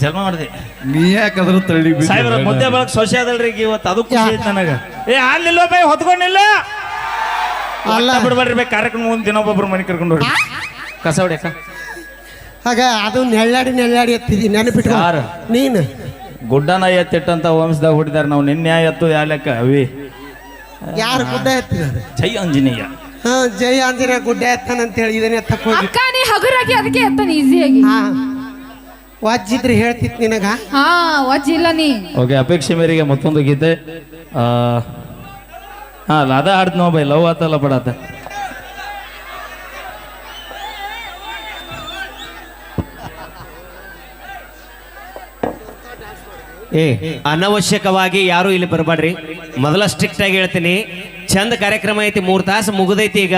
ಜನ್ಮ ಮಾಡಿದೆ ನೀ ಯಾಕಂದ್ರೆ ತಳಿ ಸಾಹೇಬ್ರ ಮುದ್ದೆ ಬಳಕ್ ಸೊಸೆ ಅದಲ್ರಿ ಇವತ್ತು ಅದು ಖುಷಿ ಐತೆ ನನಗ ಏ ಅಲ್ಲಿಲ್ಲ ಬೈ ಹೊತ್ಕೊಂಡಿಲ್ಲ ಅಲ್ಲ ಬಿಡ್ಬೇಡ್ರಿ ಬೈ ಕಾರ್ಯಕ್ರಮ ಒಂದು ದಿನ ಒಬ್ಬೊಬ್ರು ಮನೆ ಕರ್ಕೊಂಡು ಹೋಗಿ ಕಸ ಹೊಡ್ಯಾಕ ಆಗ ಅದು ನೆಳ್ಳಾಡಿ ಎತ್ತಿದಿ ನೆನಪಿಟ್ಟು ಯಾರು ನೀನು ಗುಡ್ಡನ ಎತ್ತಿಟ್ಟಂತ ವಂಶದಾಗ ಹುಟ್ಟಿದಾರೆ ನಾವು ನಿನ್ನೆ ಎತ್ತು ಯಾಲಕ್ಕ ಅವಿ ಯಾರು ಗುಡ್ಡ ಎತ್ತಿದ್ದಾರೆ ಜೈ ಆಂಜನೇಯ ಜೈ ಆಂಜನೇಯ ಗುಡ್ಡ ಎತ್ತಾನಂತ ಹೇಳಿ ಇದನ್ನ ಎತ್ತಕ್ಕೆ ಹೋಗಿ ಅಕ್ಕ ನೀ ಹಗುರಾಗಿ ಅದಕ್ಕೆ ಎತ್ತಾನ ಈಸಿಯಾಗಿ ವಾಜಿದ್ರೆ ಹೇಳ್ತಿತ್ ನಿನಗ ವಜ್ಜಿಲ್ಲ ನೀ ಓಕೆ ಅಪೇಕ್ಷೆ ಮೇರೆಗೆ ಮತ್ತೊಂದು ಗೀತೆ ಹಾ ಅದ ಹಾಡ್ತ ನೋ ಬೈ ಲವ್ ಆತಲ್ಲ ಪಡಾತ ಅನವಶ್ಯಕವಾಗಿ ಯಾರು ಇಲ್ಲಿ ಬರಬೇಡ್ರಿ. ಮೊದಲ ಸ್ಟ್ರಿಕ್ಟ್ ಆಗಿ ಹೇಳ್ತೀನಿ, ಚಂದ ಕಾರ್ಯಕ್ರಮ ಐತಿ, 3 ತಾಸು ಮುಗಿದೈತಿ. ಈಗ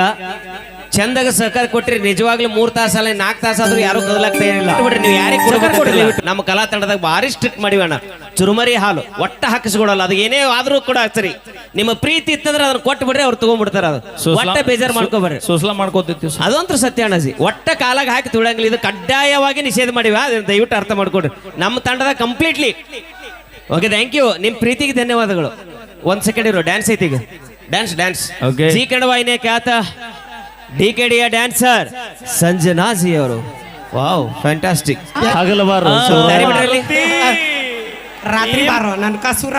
ಚಂದಾಗ ಸಹಕಾರ ಕೊಟ್ರಿ, ನಿಜವಾಗ್ಲೂ 3 ತಾಸು ಅಲ್ಲ 4 ತಾಸು ಆದ್ರೂ ಯಾರು ಕದಲಾಗ್ತಾ ಇರಲಿಲ್ಲ. ನೀವು ಯಾರಿಗೆ ಕೊಡಬೇಕು? ನಮ್ಮ ಕಲಾ ತಂಡದಾಗ ಭಾರಿ ಸ್ಟ್ರಿಕ್ಟ್ ಮಾಡಿವಣ್ಣ. ಚುರುಮರಿ ಹಾಲು ಒಟ್ಟ ಹಾಕಿಸ್ಕೊಡಲ್ಲ, ಅದು ಏನೇ ಆದ್ರೂ ಕೂಡ ಸರಿ. ನಿಮ್ಮ ಪ್ರೀತಿ ಇತ್ತಂದ್ರೆ ಅದನ್ನ ಕೊಟ್ಟು ಬಿಡ್ರಿ, ಅವ್ರು ತಗೊಂಡ್ಬಿಡ್ತಾರ. ಅದು ಒಟ್ಟ ಬೇಜಾರು ಮಾಡ್ಕೋಬರ್ರಿ, ಸೋಸ್ಲಾ ಮಾಡ್ಕೋತಿರ್ತೀವಿ. ಅದಂತೂ ಸತ್ಯ ಅಣ್ಣಜಿ. ಒಟ್ಟ ಕಾಲಾಗ ಹಾಕಿ ತುಳಂಗಿಲ್ಲ, ಇದು ಕಡ್ಡಾಯವಾಗಿ ನಿಷೇಧ ಮಾಡಿವ. ಅದನ್ನ ದಯವಿಟ್ಟು ಅರ್ಥ ಮಾಡ್ಕೊಡ್ರಿ. ನಮ್ಮ ತಂಡದ ಕಂಪ್ಲೀಟ್ಲಿ ಓಕೆ, ಥ್ಯಾಂಕ್ ಯು. ನಿಮ್ಮ ಪ್ರೀತಿಗೆ ಧನ್ಯವಾದಗಳು. 1 ಸೆಕೆಂಡ್ ಇರೋ, ಡ್ಯಾನ್ಸ್ ಐತಿ ಈಗ. ಡ್ಯಾನ್ಸ್ ಜಿ ಕನ್ನಡ ವಾಹಿನಿಯ ಖ್ಯಾತ DKDಯ ಡ್ಯಾನ್ಸರ್ ಸಂಜನಾ ಜಿ ಅವರು. Wow, fantastic. ಹಗಲಬಾರು ರಾತ್ರಿ ಬಾರೋ ನನ್ ಕಸುರ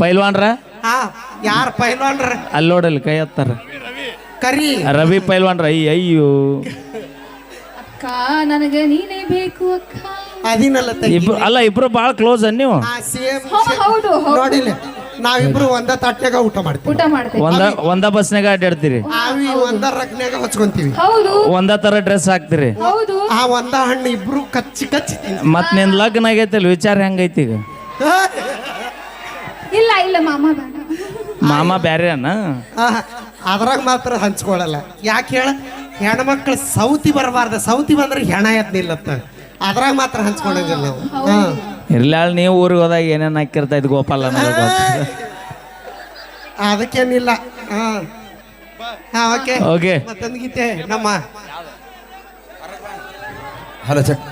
ಪೈಲ್ವಾನ್ರ ಯಾರು ಪೈಲ್ವಾನ್ರ ಅಲ್ಲೋಡಲ್ಲಿ ಕೈ ಹತ್ತಾರ ಕರಿ ರವಿ ಪೈಲ್ವಾನ್ರ. ಅಯ್ಯೋ ಅಕ್ಕ ನನಗೆ ನೀನೇ ಬೇಕು ಅಕ್ಕ. ಅದಿನಲ್ಲ ಇಬ್ರು ಅಲ್ಲ, ಇಬ್ರು ಬಾಳ ಕ್ಲೋಸ್ ನೀವು. ಹೌದು ನೋಡಿಲ್ಲ, ನಾವಿಬ್ರು ಒಂದ ತಟ್ನಾಗ ಊಟ ಮಾಡ್ತೀವಿ, ಒಂದ ಬಸ್ನಾಗ ಅಡ್ಡಾಡ್ತೀರಿ, ಒಂದ ರಕ್ನ್ಯಾಗ ಹಚ್ಕೊಂತೀವಿ, ಒಂದ ತರ ಡ್ರೆಸ್ ಹಾಕ್ತಿರಿ, ಒಂದ ಹಣ್ಣು ಇಬ್ರು ಕಚ್ಚಿ ಮತ್ ನಿನ್ ಲಗ್ನ ಆಗೈತಲ್, ವಿಚಾರ ಹೆಂಗೈತಿ ಈಗ? ಇಲ್ಲ ಮಾಮ ಬ್ಯಾರೆ ಅನ್ನ ಅದ್ರಾಗ ಮಾತ್ರ ಹಂಚ್ಕೊಳಲ್ಲ. ಯಾಕೆ ಹೇಳ, ಹೆಣ್ಮಕ್ಳು ಸೌತಿ ಬರಬಾರ್ದ, ಸೌತಿ ಬಂದ್ರೆ ಹೆಣ ಎದ್ನಿಲ್ಲತ್ತ, ಅದ್ರಾಗ ಮಾತ್ರ ಹಂಚ್ಕೊಂಡಂಗಿಲ್ಲ ನಾವು. ಇರ್ಲಾಳ ನೀವು ಊರಿಗೆ ಹೋದಾಗ ಏನೇನ್ ಹಾಕಿರ್ತಾ ಇದ್ ಗೋಪಾಲ ಅದಕ್ಕೇನಿಲ್ಲ. ಓಕೆ, ಮತ್ತೊಂದು ಗೀತೆ ನಮ್ಮ ಹಲೋ ಚೆಕ್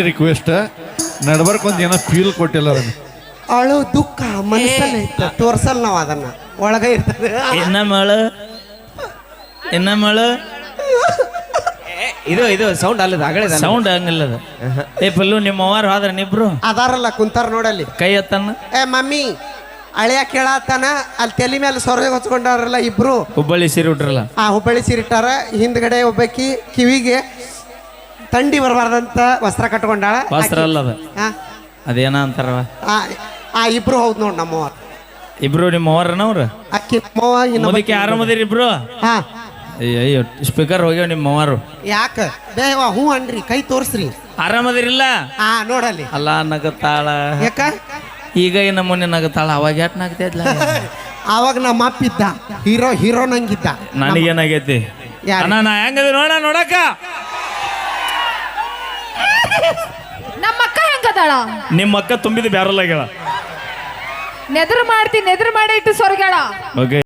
ರಿಕ್ವೆಸ್ಟ್ ನಡ್ಬರ್ಕೊಂದು ಏನೋ ಫೀಲ್ ಕೊಟ್ಟಿಲ್ಲ. ಅಳು ದುಃಖ ಮನಸ್ಸಲ್ಲಿ ಇತ್ತು, ತೋರ್ಸಲ್ ನಾವ್ ಅದನ್ನ, ಒಳಗ ಇರ್ತದೆ. ಇನ್ನ ಮಳ ಇದು ಸೌಂಡ್ ಅಲ್ಲದ, ಆಗಲೇ ಸೌಂಡ್ ಹಂಗಿಲ್ಲ. ಏ ಪಲ್ಲು, ನಿಮ್ಮ ಅವ್ವಾರು ಹೋದ್ರ ನಿಬ್ರು ಅದಾರಲ್ಲ ಕುಂತಾರ ನೋಡಲ್ಲಿ, ಕೈ ಎತ್ತನ್ನ. ಮಮ್ಮಿ ಅಳಿಯ ಕೇಳತ್ತಾನ, ಅಲ್ಲಿ ತಲೆ ಮೇಲೆ ಸೊರಗ ಹೊಚ್ಕೊಂಡಾರಲ್ಲ ಇಬ್ರು, ಹುಬ್ಬಳ್ಳಿ ಸೀರೆ ಉಟ್ರಲ್ಲ, ಹುಬ್ಬಳ್ಳಿ ಸೀರಿಟ್ಟಾರ. ಹಿಂದ್ಗಡೆ ಒಬ್ಬಾಕಿ ಕಿವಿಗೆ ಥಂಡಿ ಬರಬಾರ್ದಂತ ವಸ್ತ್ರ ಕಟ್ಕೊಂಡಾಳ. ವಸ್ತ್ರ ಅಲ್ಲ ಅದೇನ ಅಂತಾರ. ಇಬ್ರು ಹೌದ್ ನೋಡ್ ನಮ್ಮವ್ವ. ಇಬ್ರು ನಿಮ್ಮ ಅವ್ರನವ್ರ? ಅಕ್ಕಿ ನಮ್ಮವ್ವ ಆರಾಮದಿರಿ ಇಬ್ರು? ಅಯ್ಯೋ, ಸ್ಪೀಕರ್ ಹೋಗ್ಯಾವ ನಿಮ್ಮ ಅವ್ರು. ಯಾಕ ಬೇವ ಹೂ ಅನ್ರಿ, ಕೈ ತೋರ್ಸ್ರಿ. ಆರಾಮದಿರಿಲ್ಲ? ನೋಡಲ್ಲಿ ಅಲ್ಲ ನಗತಾಳ. ಯಾಕ ಈಗ ಇನ್ನ ಮೊನ್ನೆ ನಗತಾಳ, ಅವಾಗ ಯಾಕೆ ನಗ್ತಾ ಇದ್ಲ? ಅವಾಗ ನಮ್ಮ ಅಪ್ಪಿದ್ದ ಹೀರೋ ನಂಗಿದ್ದ. ನನಗೇನಾಗೈತಿ ನಾ ಹೆಂಗದ ನೋಡಕ್ಕ. ನಮ್ಮ ಅಕ್ಕ ಹೆಂಗದಾಳ? ನಿಮ್ಮ ಅಕ್ಕ ತುಂಬಿದ ಬ್ಯಾರಲ್ಲ ಆಗ್ಯಾಳ. ನೆದ್ರ ಮಾಡಿ ಇಟ್ಟು ಸೊರಗ್ಯಾಳ. ಓಕೆ.